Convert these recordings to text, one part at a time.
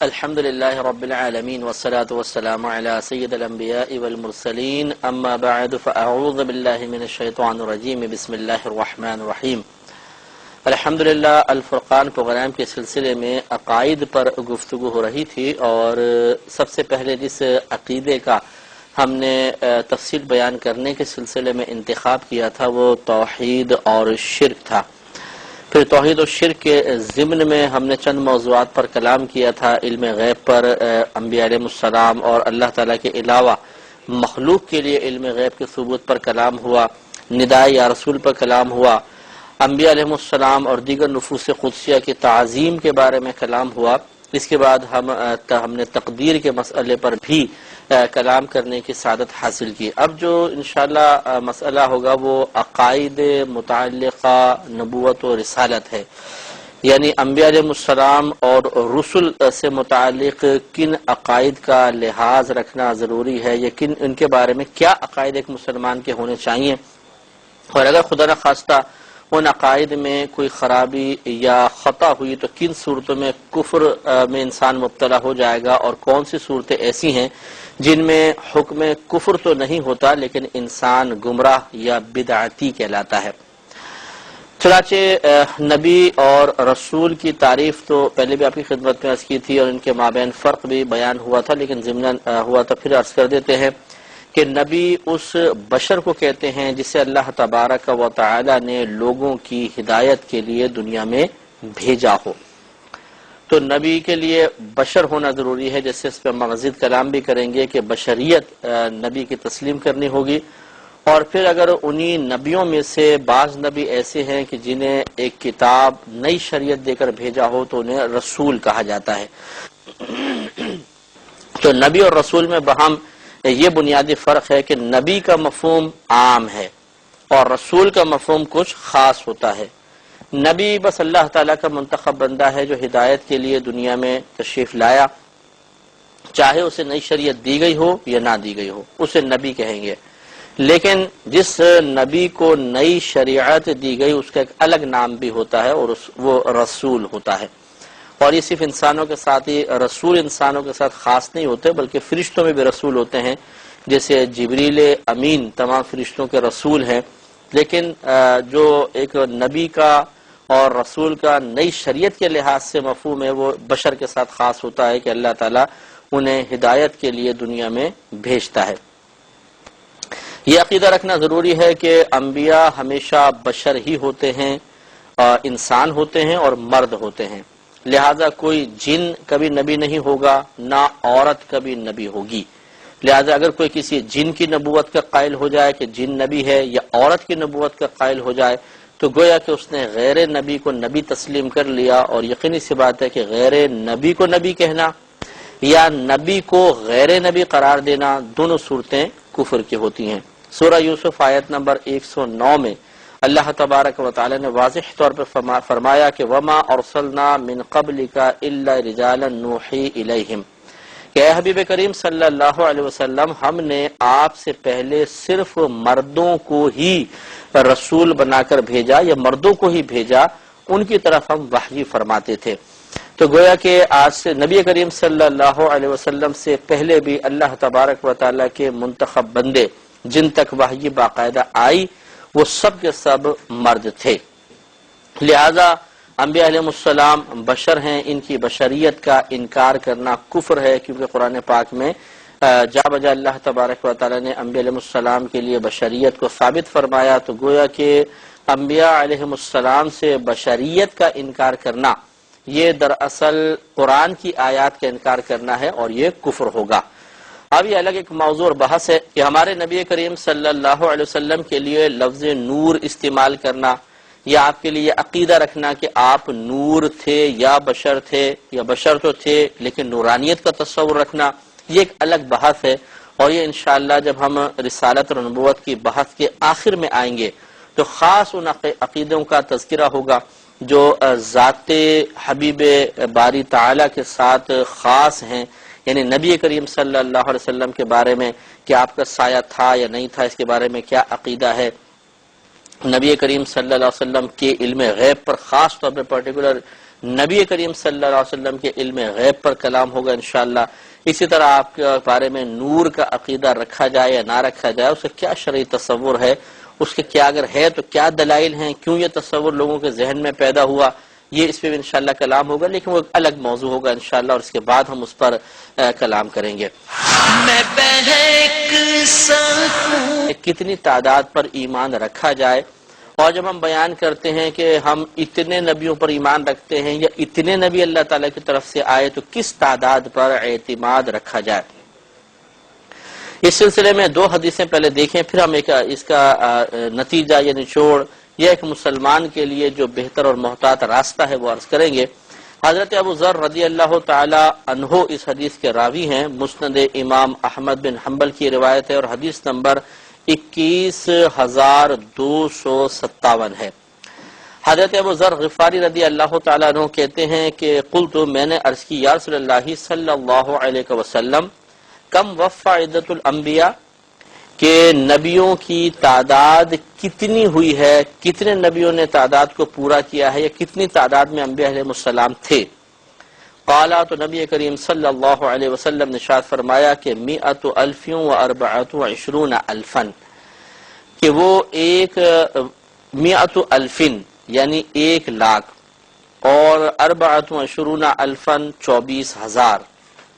الحمد للہ رب العالمین والصلاة والسلام علی سید الانبیاء والمرسلین اما بعد فاعوذ باللہ من الشیطان الرجیم بسم اللہ الرحمن الرحیم۔ الحمدللہ الفرقان پروگرام کے سلسلے میں عقائد پر گفتگو ہو رہی تھی، اور سب سے پہلے جس عقیدے کا ہم نے تفصیل بیان کرنے کے سلسلے میں انتخاب کیا تھا وہ توحید اور شرک تھا۔ پھر توحید و شرک کے ضمن میں ہم نے چند موضوعات پر کلام کیا تھا، علم غیب پر، انبیاء علیہ السلام اور اللہ تعالیٰ کے علاوہ مخلوق کے لیے علم غیب کے ثبوت پر کلام ہوا، نداء یا رسول پر کلام ہوا، انبیاء علیہ السلام اور دیگر نفوس قدسیہ کی تعظیم کے بارے میں کلام ہوا۔ اس کے بعد ہم نے تقدیر کے مسئلے پر بھی کلام کرنے کی سعادت حاصل کی۔ اب جو انشاءاللہ مسئلہ ہوگا وہ عقائد متعلقہ نبوت و رسالت ہے، یعنی انبیاء علیہ السلام اور رسل سے متعلق کن عقائد کا لحاظ رکھنا ضروری ہے، یا ان کے بارے میں کیا عقائد ایک مسلمان کے ہونے چاہیے، اور اگر خدا نخواستہ ان عقائد میں کوئی خرابی یا خطا ہوئی تو کن صورتوں میں کفر میں انسان مبتلا ہو جائے گا، اور کون سی صورتیں ایسی ہیں جن میں حکم کفر تو نہیں ہوتا لیکن انسان گمراہ یا بدعتی کہلاتا ہے۔ چنانچہ نبی اور رسول کی تعریف تو پہلے بھی آپ کی خدمت میں عرض کی تھی، اور ان کے مابین فرق بھی بیان ہوا تھا، لیکن ضمناً ہوا تو پھر عرض کر دیتے ہیں کہ نبی اس بشر کو کہتے ہیں جسے اللہ تبارک و تعالی نے لوگوں کی ہدایت کے لیے دنیا میں بھیجا ہو۔ تو نبی کے لیے بشر ہونا ضروری ہے، جیسے اس پہ مزید کلام بھی کریں گے کہ بشریت نبی کی تسلیم کرنی ہوگی۔ اور پھر اگر انہی نبیوں میں سے بعض نبی ایسے ہیں کہ جنہیں ایک کتاب نئی شریعت دے کر بھیجا ہو تو انہیں رسول کہا جاتا ہے۔ تو نبی اور رسول میں بہم یہ بنیادی فرق ہے کہ نبی کا مفہوم عام ہے اور رسول کا مفہوم کچھ خاص ہوتا ہے۔ نبی بس اللہ تعالیٰ کا منتخب بندہ ہے جو ہدایت کے لیے دنیا میں تشریف لایا، چاہے اسے نئی شریعت دی گئی ہو یا نہ دی گئی ہو اسے نبی کہیں گے، لیکن جس نبی کو نئی شریعت دی گئی اس کا ایک الگ نام بھی ہوتا ہے اور وہ رسول ہوتا ہے۔ اور یہ صرف انسانوں کے ساتھ ہی رسول انسانوں کے ساتھ خاص نہیں ہوتے بلکہ فرشتوں میں بھی رسول ہوتے ہیں، جیسے جبریل امین تمام فرشتوں کے رسول ہیں، لیکن جو ایک نبی کا اور رسول کا نئی شریعت کے لحاظ سے مفہوم ہے وہ بشر کے ساتھ خاص ہوتا ہے کہ اللہ تعالیٰ انہیں ہدایت کے لیے دنیا میں بھیجتا ہے۔ یہ عقیدہ رکھنا ضروری ہے کہ انبیاء ہمیشہ بشر ہی ہوتے ہیں، انسان ہوتے ہیں اور مرد ہوتے ہیں، لہذا کوئی جن کبھی نبی نہیں ہوگا، نہ عورت کبھی نبی ہوگی۔ لہذا اگر کوئی کسی جن کی نبوت کا قائل ہو جائے کہ جن نبی ہے، یا عورت کی نبوت کا قائل ہو جائے تو گویا کہ اس نے غیر نبی کو نبی تسلیم کر لیا، اور یقینی سی بات ہے کہ غیر نبی کو نبی کہنا یا نبی کو غیر نبی قرار دینا دونوں صورتیں کفر کی ہوتی ہیں۔ سورہ یوسف آیت نمبر 109 میں اللہ تبارک و تعالی نے واضح طور پر فرمایا کہ وما ارسلنا من قبلک الا رجالا نوحی الیہم، کہ اے حبیب کریم صلی اللہ علیہ وسلم ہم نے آپ سے پہلے صرف مردوں کو ہی رسول بنا کر بھیجا، یا مردوں کو ہی بھیجا، ان کی طرف ہم وحی فرماتے تھے۔ تو گویا کہ آج سے نبی کریم صلی اللہ علیہ وسلم سے پہلے بھی اللہ تبارک و تعالی کے منتخب بندے جن تک وحی باقاعدہ آئی وہ سب کے سب مرد تھے، لہذا انبیاء علیہ السلام بشر ہیں، ان کی بشریت کا انکار کرنا کفر ہے، کیونکہ قرآن پاک میں جا بجا اللہ تبارک و تعالی نے انبیاء علیہ السلام کے لیے بشریت کو ثابت فرمایا، تو گویا کہ انبیاء علیہ السلام سے بشریت کا انکار کرنا یہ دراصل قرآن کی آیات کا انکار کرنا ہے، اور یہ کفر ہوگا۔ اب یہ الگ ایک موضوع اور بحث ہے کہ ہمارے نبی کریم صلی اللہ علیہ وسلم کے لیے لفظ نور استعمال کرنا، یا آپ کے لیے عقیدہ رکھنا کہ آپ نور تھے یا بشر تھے، یا بشر تو تھے لیکن نورانیت کا تصور رکھنا، یہ ایک الگ بحث ہے، اور یہ انشاءاللہ جب ہم رسالت اور نبوت کی بحث کے آخر میں آئیں گے تو خاص ان عقیدوں کا تذکرہ ہوگا جو ذات حبیب باری تعالی کے ساتھ خاص ہیں، یعنی نبی کریم صلی اللہ علیہ وسلم کے بارے میں کہ آپ کا سایہ تھا یا نہیں تھا، اس کے بارے میں کیا عقیدہ ہے، نبی کریم صلی اللہ علیہ وسلم کے علم غیب پر خاص طور پہ پرٹیکولر نبی کریم صلی اللہ علیہ وسلم کے علم غیب پر کلام ہوگا انشاءاللہ۔ اسی طرح آپ کے بارے میں نور کا عقیدہ رکھا جائے یا نہ رکھا جائے، اس کا کیا شرعی تصور ہے، اس کے کیا اگر ہے تو کیا دلائل ہیں، کیوں یہ تصور لوگوں کے ذہن میں پیدا ہوا، یہ اس پہ بھی انشاءاللہ کلام ہوگا، لیکن وہ ایک الگ موضوع ہوگا انشاءاللہ، اور اس کے بعد ہم اس پر کلام کریں گے۔ کتنی تعداد پر ایمان رکھا جائے، اور جب ہم بیان کرتے ہیں کہ ہم اتنے نبیوں پر ایمان رکھتے ہیں یا اتنے نبی اللہ تعالیٰ کی طرف سے آئے، تو کس تعداد پر اعتماد رکھا جائے۔ اس سلسلے میں دو حدیثیں پہلے دیکھیں، پھر ہم اس کا نتیجہ یا نچوڑ یا ایک مسلمان کے لیے جو بہتر اور محتاط راستہ ہے وہ عرض کریں گے۔ حضرت ابو ذر رضی اللہ تعالی عنہ اس حدیث کے راوی ہیں، مسند امام احمد بن حنبل کی روایت ہے، اور حدیث نمبر 21257 ہے۔ حضرت ابو ذر غفاری رضی اللہ تعالیٰ عنہ کہتے ہیں کہ قلت، میں نے عرض کی، یا رسول اللہ صلی اللہ علیہ وسلم، کم وفى عدۃ الانبیاء، کہ نبیوں کی تعداد کتنی ہوئی ہے، کتنے نبیوں نے تعداد کو پورا کیا ہے، یا کتنی تعداد میں انبیاء علیہ السلام تھے۔ قالا، تو نبی کریم صلی اللہ علیہ وسلم نے ارشاد فرمایا کہ 124,000 کہ وہ 100,000 یعنی 1,00,000 اور 24,000 24,000،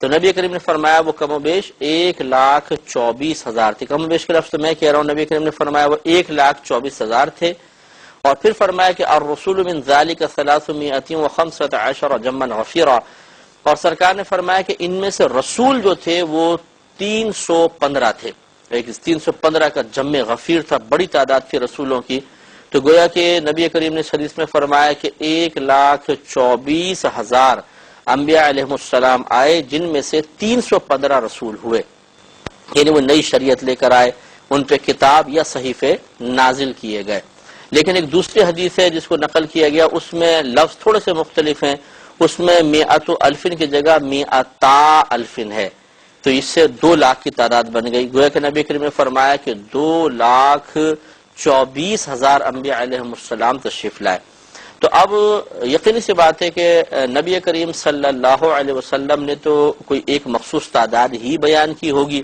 تو نبی کریم نے فرمایا وہ کم و بیش 1,24,000 تھے۔ کم و بیش کے لفظ تو میں کہہ رہا ہوں، نبی کریم نے فرمایا وہ 1,24,000 تھے، اور پھر فرمایا کہ الرسول من ذلك 315 جما غفیرا، اور سرکار نے فرمایا کہ ان میں سے رسول جو تھے وہ 315 تھے، 315 کا جم غفیر تھا، بڑی تعداد تھی رسولوں کی۔ تو گویا کہ نبی کریم نے اس حدیث میں فرمایا کہ 1,24,000 انبیاء علیہ السلام آئے، جن میں سے 315 رسول ہوئے، یعنی وہ نئی شریعت لے کر آئے، ان پہ کتاب یا صحیفے نازل کیے گئے۔ لیکن ایک دوسری حدیث ہے جس کو نقل کیا گیا، اس میں لفظ تھوڑے سے مختلف ہیں، اس میں 100,000 کی جگہ 100,000 ہے، تو اس سے 2,00,000 کی تعداد بن گئی۔ گویا کہ نبی کریم نے فرمایا کہ 2,24,000 انبیاء علیہ السلام تشریف لائے۔ تو اب یقینی سی بات ہے کہ نبی کریم صلی اللہ علیہ وسلم نے تو کوئی ایک مخصوص تعداد ہی بیان کی ہوگی،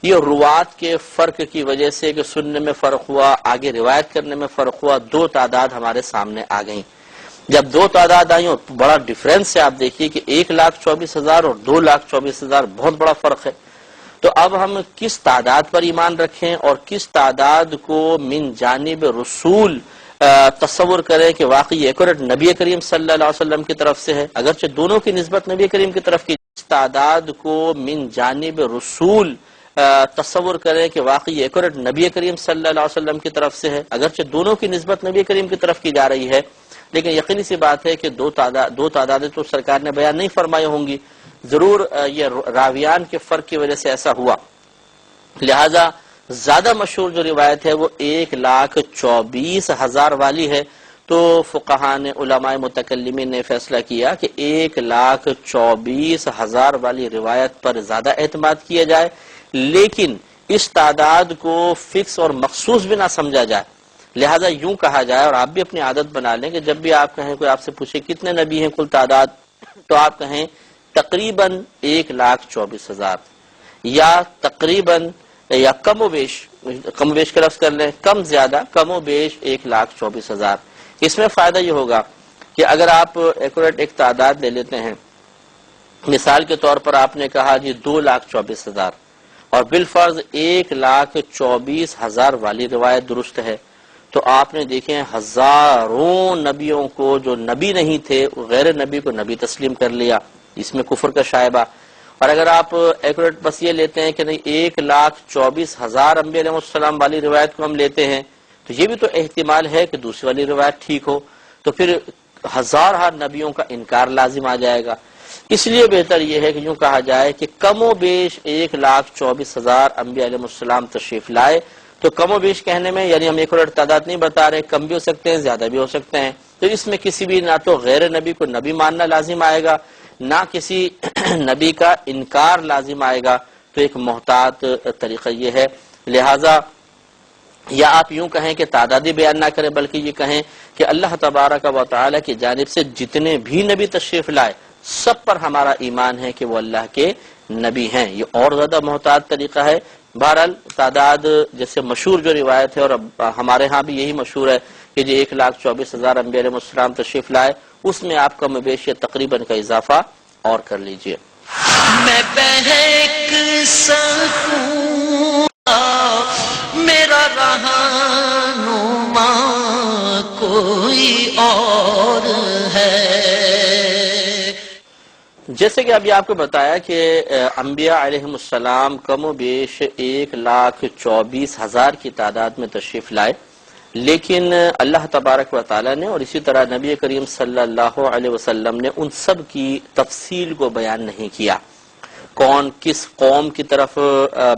یہ روات کے فرق کی وجہ سے کہ سننے میں فرق ہوا، آگے روایت کرنے میں فرق ہوا، دو تعداد ہمارے سامنے آ گئیں۔ جب دو تعداد آئی اور بڑا ڈیفرنس ہے، آپ دیکھیے کہ 1,24,000 اور 2,24,000 بہت بڑا فرق ہے۔ تو اب ہم کس تعداد پر ایمان رکھیں اور کس تعداد کو من جانب رسول تصور کریں کہ واقعی ایکوریٹ نبی کریم صلی اللہ علیہ وسلم کی طرف سے ہے، اگرچہ دونوں کی نسبت نبی کریم کی طرف کی، اس تعداد کو من جانب رسول تصور کریں کہ واقعی ایکوریٹ نبی کریم صلی اللہ علیہ وسلم کی طرف سے ہے، اگرچہ دونوں کی نسبت نبی کریم کی طرف کی جا رہی ہے، لیکن یقینی سی بات ہے کہ دو تعدادیں تو سرکار نے بیان نہیں فرمائی ہوں گی، ضرور یہ راویان کے فرق کی وجہ سے ایسا ہوا۔ لہذا زیادہ مشہور جو روایت ہے وہ 1,24,000 والی ہے، تو فقہاء نے، علماء متکلمین نے فیصلہ کیا کہ 1,24,000 والی روایت پر زیادہ اعتماد کیا جائے، لیکن اس تعداد کو فکس اور مخصوص بھی نہ سمجھا جائے۔ لہذا یوں کہا جائے، اور آپ بھی اپنی عادت بنا لیں کہ جب بھی آپ کہیں، کوئی آپ سے پوچھے کتنے نبی ہیں کل تعداد، تو آپ کہیں تقریباً 1,24,000، یا تقریباً یا کم و بیش کا لفظ کر لیں، کم زیادہ کم و بیش 1,24,000۔ اس میں فائدہ یہ ہوگا کہ اگر آپ ایکوریٹ ایک تعداد لے لیتے ہیں، مثال کے طور پر آپ نے کہا جی 2,24,000، اور بالفرض 1,24,000 والی روایت درست ہے، تو آپ نے دیکھیں ہزاروں نبیوں کو جو نبی نہیں تھے، غیر نبی کو نبی تسلیم کر لیا، اس میں کفر کا شائبہ۔ اور اگر آپ ایکوریٹ بس یہ لیتے ہیں کہ نہیں 1,24,000 انبیاء علیہ السلام والی روایت کو ہم لیتے ہیں، تو یہ بھی تو احتمال ہے کہ دوسری والی روایت ٹھیک ہو، تو پھر ہزار نبیوں کا انکار لازم آ جائے گا۔ اس لیے بہتر یہ ہے کہ یوں کہا جائے کہ کم و بیش 1,24,000 انبیاء علیہ السلام تشریف لائے۔ تو کم و بیش کہنے میں یعنی ہم ایکوریٹ تعداد نہیں بتا رہے، کم بھی ہو سکتے ہیں، زیادہ بھی ہو سکتے ہیں، تو اس میں کسی بھی نہ تو غیر نبی کو نبی ماننا لازم آئے گا، نہ کسی نبی کا انکار لازم آئے گا، تو ایک محتاط طریقہ یہ ہے۔ لہذا یا آپ یوں کہیں کہ تعدادی بیان نہ کریں، بلکہ یہ کہیں کہ اللہ تبارک و تعالی کی جانب سے جتنے بھی نبی تشریف لائے سب پر ہمارا ایمان ہے کہ وہ اللہ کے نبی ہیں۔ یہ اور زیادہ محتاط طریقہ ہے۔ بہرحال تعداد جیسے مشہور جو روایت ہے، اور ہمارے ہاں بھی یہی مشہور ہے کہ جو 1,24,000 انبیاء علیہ السلام تشریف لائے، اس میں آپ کا مبیش تقریباً کا اضافہ اور کر لیجئے۔ میں بہک سکوں میرا رہنما کوئی اور ہے۔ جیسے کہ ابھی آپ کو بتایا کہ انبیاء علیہ السلام کم و بیش 1,24,000 کی تعداد میں تشریف لائے، لیکن اللہ تبارک و تعالی نے اور اسی طرح نبی کریم صلی اللہ علیہ وسلم نے ان سب کی تفصیل کو بیان نہیں کیا۔ کون کس قوم کی طرف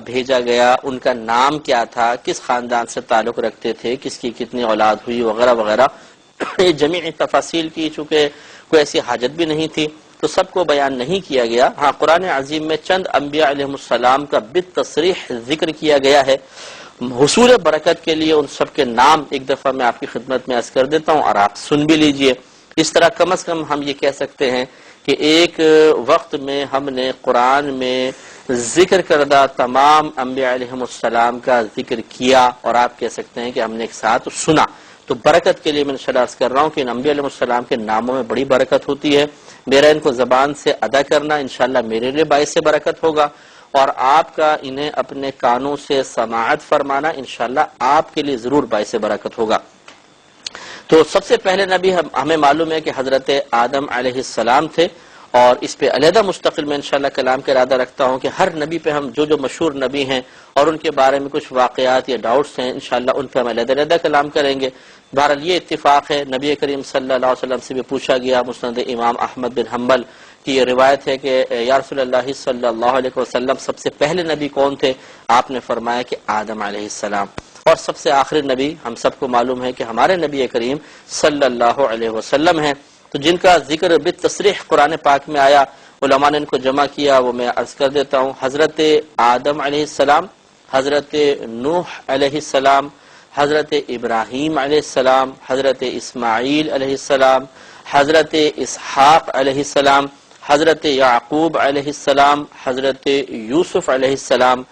بھیجا گیا، ان کا نام کیا تھا، کس خاندان سے تعلق رکھتے تھے، کس کی کتنی اولاد ہوئی وغیرہ وغیرہ، یہ جمیع تفاصیل کی چونکہ کوئی ایسی حاجت بھی نہیں تھی تو سب کو بیان نہیں کیا گیا۔ ہاں، قرآن عظیم میں چند انبیاء علیہ السلام کا بالتصریح ذکر کیا گیا ہے۔ حصول برکت کے لیے ان سب کے نام ایک دفعہ میں آپ کی خدمت میں عرض کر دیتا ہوں اور آپ سن بھی لیجئے۔ اس طرح کم از کم ہم یہ کہہ سکتے ہیں کہ ایک وقت میں ہم نے قرآن میں ذکر کردہ تمام انبیاء علیہ السلام کا ذکر کیا، اور آپ کہہ سکتے ہیں کہ ہم نے ایک ساتھ سنا۔ تو برکت کے لیے میں انشاءاللہ عرض کر رہا ہوں کہ ان انبیاء علیہ السلام کے ناموں میں بڑی برکت ہوتی ہے۔ میرا ان کو زبان سے ادا کرنا انشاءاللہ میرے لیے باعث برکت ہوگا، اور آپ کا انہیں اپنے کانوں سے سماعت فرمانا انشاءاللہ آپ کے لیے ضرور باعث برکت ہوگا۔ تو سب سے پہلے نبی ہمیں معلوم ہے کہ حضرت آدم علیہ السلام تھے، اور اس پہ علیحدہ مستقل میں انشاءاللہ کلام کا ارادہ رکھتا ہوں کہ ہر نبی پہ ہم جو مشہور نبی ہیں اور ان کے بارے میں کچھ واقعات یا ڈاؤٹس ہیں انشاءاللہ ان پہ ہم علیحدہ کلام کریں گے۔ بہرحال یہ اتفاق ہے، نبی کریم صلی اللہ علیہ وسلم سے بھی پوچھا گیا، مسند امام احمد بن حنبل کی یہ روایت ہے کہ یا رسول اللہ صلی اللہ علیہ وسلم سب سے پہلے نبی کون تھے؟ آپ نے فرمایا کہ آدم علیہ السلام، اور سب سے آخری نبی ہم سب کو معلوم ہے کہ ہمارے نبی کریم صلی اللہ علیہ وسلم ہیں۔ تو جن کا ذکر بالتصریح قرآن پاک میں آیا، علماء نے ان کو جمع کیا، وہ میں عرض کر دیتا ہوں۔ حضرت آدم علیہ السلام، حضرت نوح علیہ السلام، حضرت ابراہیم علیہ السلام، حضرت اسماعیل علیہ السلام، حضرت اسحاق علیہ السلام، حضرت یعقوب علیہ السلام، حضرت یوسف علیہ السلام،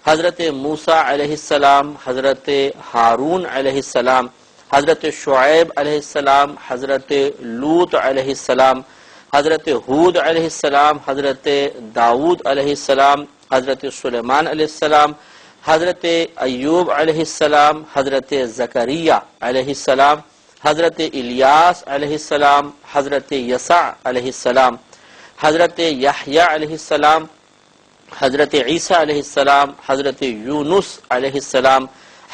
حضرت موسیٰ علیہ السلام، حضرت ہارون علیہ السلام، حضرت شعیب علیہ السلام، حضرت لوط علیہ السلام، حضرت ہود علیہ السلام، حضرت داؤد علیہ السلام، حضرت سلیمان علیہ السلام، حضرت ایوب علیہ السلام، حضرت زکریا علیہ السلام، حضرت الیاس علیہ السلام، حضرت یسع علیہ السلام، حضرت یحییٰ علیہ السلام، حضرت عیسیٰ علیہ السلام، حضرت یونس علیہ السلام،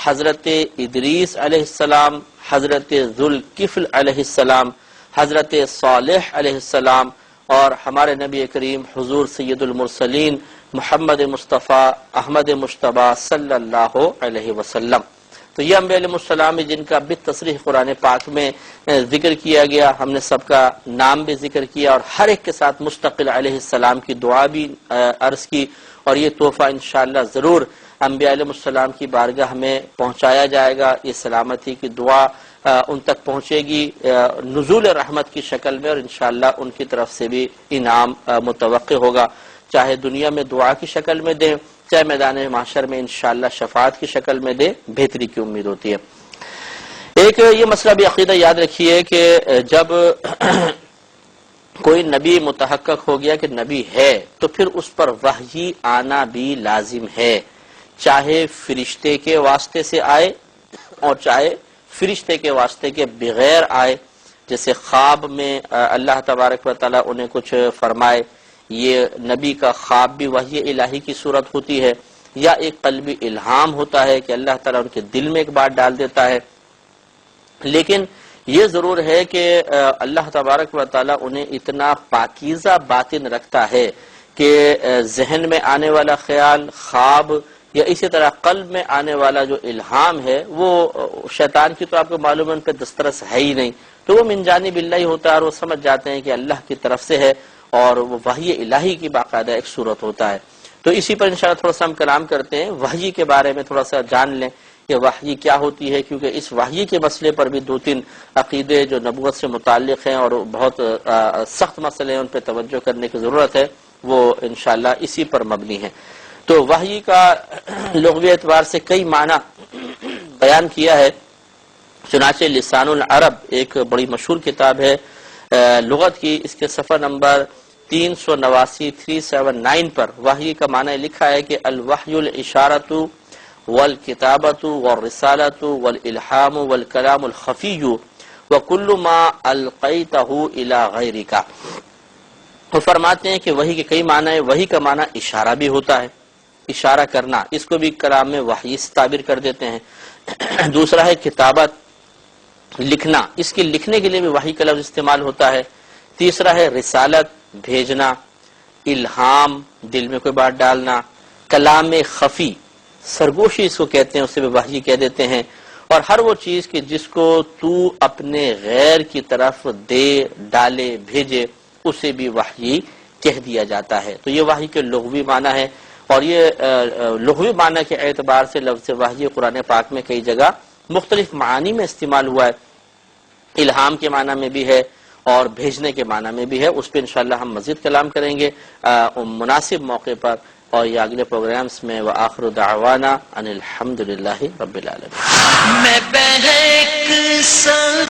حضرت ادریس علیہ السلام، حضرت ذوالکفل علیہ السلام، حضرت صالح علیہ السلام، اور ہمارے نبی کریم حضور سید المرسلین محمد مصطفیٰ احمد مجتبیٰ صلی اللہ علیہ وسلم۔ تو یہ انبیاء علیہ السلام جن کا بالتصریح قرآن پاک میں ذکر کیا گیا، ہم نے سب کا نام بھی ذکر کیا اور ہر ایک کے ساتھ مستقل علیہ السلام کی دعا بھی عرض کی، اور یہ تحفہ انشاءاللہ ضرور انبیاء علیہ السلام کی بارگاہ میں پہنچایا جائے گا۔ یہ سلامتی کی دعا ان تک پہنچے گی نزول رحمت کی شکل میں، اور انشاءاللہ ان کی طرف سے بھی انعام متوقع ہوگا، چاہے دنیا میں دعا کی شکل میں دیں، چاہے میدان محشر میں انشاءاللہ شفاعت کی شکل میں دے، بہتری کی امید ہوتی ہے۔ ایک یہ مسئلہ بھی عقیدہ یاد رکھیے کہ جب کوئی نبی متحقق ہو گیا کہ نبی ہے تو پھر اس پر وحی آنا بھی لازم ہے، چاہے فرشتے کے واسطے سے آئے اور چاہے فرشتے کے واسطے کے بغیر آئے۔ جیسے خواب میں اللہ تبارک و تعالیٰ انہیں کچھ فرمائے، یہ نبی کا خواب بھی وحی الہی کی صورت ہوتی ہے، یا ایک قلبی الہام ہوتا ہے کہ اللہ تعالیٰ ان کے دل میں ایک بات ڈال دیتا ہے۔ لیکن یہ ضرور ہے کہ اللہ تبارک و تعالیٰ انہیں اتنا پاکیزہ باطن رکھتا ہے کہ ذہن میں آنے والا خیال، خواب، یا اسی طرح قلب میں آنے والا جو الہام ہے وہ شیطان کی تو آپ کو معلوم ہے ان پہ دسترس ہے ہی نہیں، تو وہ من جانب اللہ ہوتا ہے اور وہ سمجھ جاتے ہیں کہ اللہ کی طرف سے ہے، اور وہ وحی الہی کی باقاعدہ ایک صورت ہوتا ہے۔ تو اسی پر انشاءاللہ تھوڑا سا ہم کلام کرتے ہیں، وحی کے بارے میں تھوڑا سا جان لیں۔ کہ وحی کیا ہوتی ہے، کیونکہ اس وحی کے مسئلے پر بھی 2-3 عقیدے جو نبوت سے متعلق ہیں اور بہت سخت مسئلے ہیں، ان پہ توجہ کرنے کی ضرورت ہے، وہ انشاءاللہ اسی پر مبنی ہے۔ تو وحی کا لغوی اعتبار سے کئی معنی بیان کیا ہے، چنانچہ لسان العرب ایک بڑی مشہور کتاب ہے لغت کی، اس کے صفحہ نمبر 379 پر وحی کا معنی لکھا ہے کہ الوحی الاشارۃ والکتابۃ والرسالۃ والالہام والکلام الخفی وکل ما القیتہ الی غیرک۔ وہ فرماتے ہیں کہ وحی کے کئی معنی ہیں۔ وحی کا معنی اشارہ بھی ہوتا ہے، اشارہ کرنا، اس کو بھی کلام میں وحی سے تعبیر کر دیتے ہیں۔ دوسرا ہے کتابت، لکھنا، اس کے لکھنے کے لیے بھی وحی کا لفظ استعمال ہوتا ہے۔ تیسرا ہے رسالت، بھیجنا، الہام، دل میں کوئی بات ڈالنا، کلام خفی، سرگوشی اس کو کہتے ہیں، اسے بھی وحی کہہ دیتے ہیں، اور ہر وہ چیز کہ جس کو تو اپنے غیر کی طرف دے، ڈالے، بھیجے، اسے بھی وحی کہہ دیا جاتا ہے۔ تو یہ وحی کے لغوی معنی ہے، اور یہ لغوی معنی کے اعتبار سے لفظ وحی قرآن پاک میں کئی جگہ مختلف معانی میں استعمال ہوا ہے، الہام کے معنی میں بھی ہے اور بھیجنے کے معنی میں بھی ہے۔ اس پہ انشاءاللہ ہم مزید کلام کریں گے مناسب موقع پر، اور یہ اگلے پروگرامز میں۔ وآخر دعوانا ان الحمدللہ رب العالمین۔ میں بہک